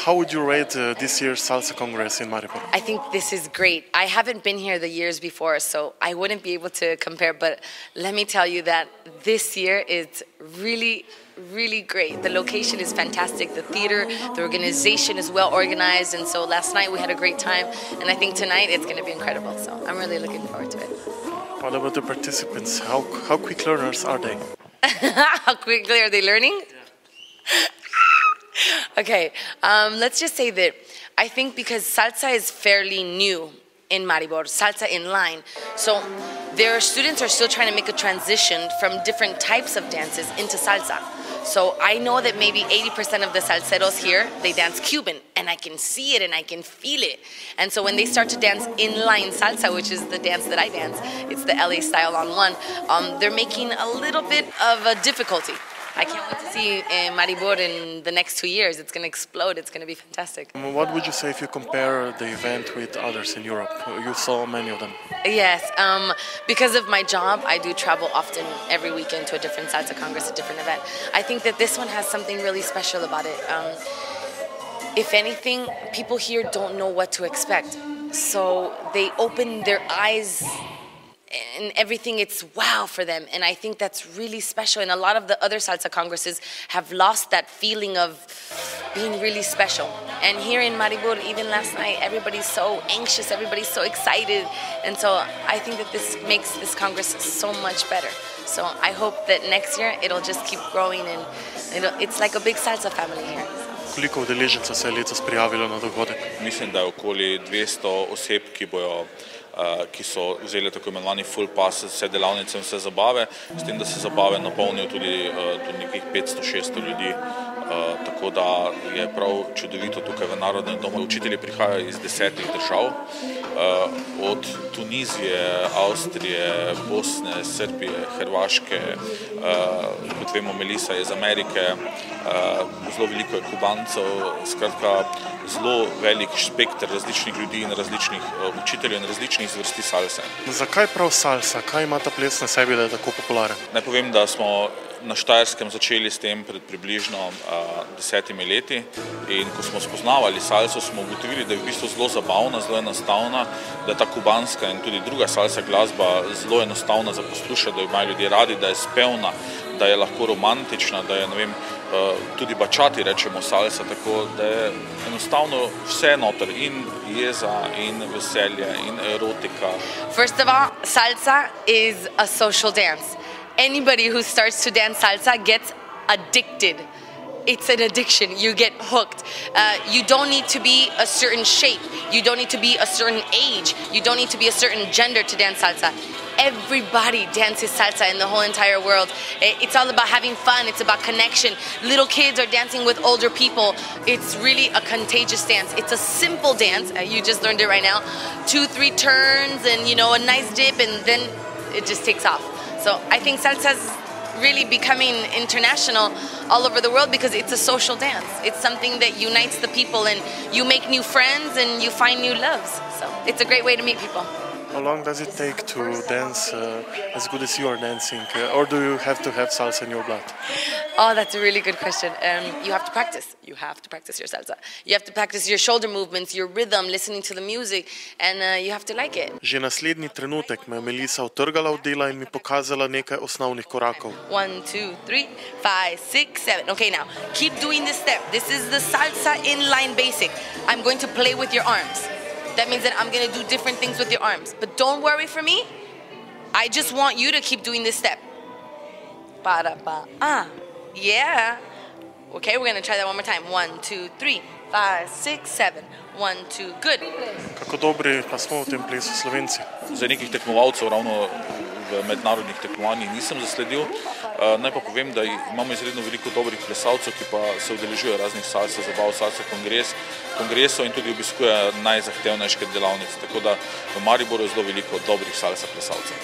how would you rate this year's Salsa Congress in Mariboru? I think this is great. I haven't been here the years before, so I wouldn't be able to compare, but let me tell you that this year is really great. The location is fantastic, the theater, the organization is well organized, and so last night we had a great time, and I think tonight it's going to be incredible, so I'm really looking forward to it. What about the participants? How quick learners are they? How quickly are they learning? Okay, let's just say that I think because salsa is fairly new in Mariboru, salsa in line, so their students are still trying to make a transition from different types of dances into salsa. So I know that maybe 80% of the salseros here, they dance Cuban, and I can see it and I can feel it. And so when they start to dance inline salsa, which is the dance that I dance, it's the LA style on one, they're making a little bit of a difficulty. I can't wait to see Mariboru in the next 2 years. It's going to explode. It's going to be fantastic. What would you say if you compare the event with others in Europe? You saw many of them. Yes. Because of my job, I do travel often every weekend to a different Salsa Congress, a different event. I think that this one has something really special about it. If anything, people here don't know what to expect. So they open their eyes and everything, it's wow for them, and I think that's really special, and a lot of the other salsa congresses have lost that feeling of being really special. And here in Mariboru, even last night, everybody's so anxious, everybody's so excited, and so I think that this makes this congress so much better. So I hope that next year it'll just keep growing, and it's like a big salsa family here. Koliko udeležencev se je letos prijavilo na dogodek? Mislim, da je okoli 200 oseb, ki so vzeli tako imenovani full pass, vse delavnice in vse zabave, s tem, da se zabave napolnijo tudi nekih 500-600 ljudi. Tako da je prav čudovito tukaj v Narodnem domu. Učitelji prihajajo iz 10 držav, od Tunizije, Avstrije, Bosne, Srbije, Hrvaške, kot vemo, Melissa je iz Amerike, zelo veliko je Kubancev, skratka zelo velik spekter različnih ljudi in različnih učiteljev in različnih zvrsti salse. Zakaj prav salsa? Kaj ima ta ples na sebi, da je tako popularen? Naj povem, da smo na Štajerskem začeli s tem pred približno 10 leti, in ko smo spoznavali salso, smo ugotovili, da je v bistvu zelo zabavna, zelo enostavna, da je ta kubanska in tudi druga salsa glasba zelo enostavna za poslušati, da jo imajo ljudje radi, da je spevna, da je lahko romantična, da je, ne vem, tudi bačati rečemo salsa, tako da je enostavno vse noter, in jeza, in veselje, in erotika. First of all, salsa is a social dance. Anybody who starts to dance salsa gets addicted. It's an addiction. You get hooked. You don't need to be a certain shape. You don't need to be a certain age. You don't need to be a certain gender to dance salsa. Everybody dances salsa in the whole entire world. It's all about having fun. It's about connection. Little kids are dancing with older people. It's really a contagious dance. It's a simple dance. You just learned it right now. 2-3 turns and, you know, a nice dip, and then it just takes off. So I think salsa's really becoming international all over the world because it's a social dance. It's something that unites the people, and you make new friends and you find new loves. So it's a great way to meet people. How long does it take to dance as good as you are dancing? Or do you have to have salsa in your blood? Oh, that's a really good question. You have to practice. You have to practice your salsa. You have to practice your shoulder movements, your rhythm, listening to the music, and you have to like it. Že naslednji trenutek me je Melissa utrgala od dela in mi pokazala nekaj osnovnih korakov. 1, 2, 3, 5, 6, 7. Okay, now, keep doing this step. This is the salsa inline basic. I'm going to play with your arms. That means that I'm going to do different things with your arms. But don't worry for me. I just want you to keep doing this step. Yeah. Okay, we're going to try that one more time. 1, 2, 3, 5, 6, 7. 1, 2, good. Kako dobri pa smo v tem plesu Slovenci? Za nekih tekmovalcev ravno v mednarodnih tekmovanjih nisem zasledil. Naj pa povem, da imamo izredno veliko dobrih plesalcev, ki pa se udeležujejo raznih salsa zabav, salsa kongresov in tudi obiskujejo najzahtevnejše delavnice. Tako da v Mariboru je zelo veliko dobrih salsa plesalcev.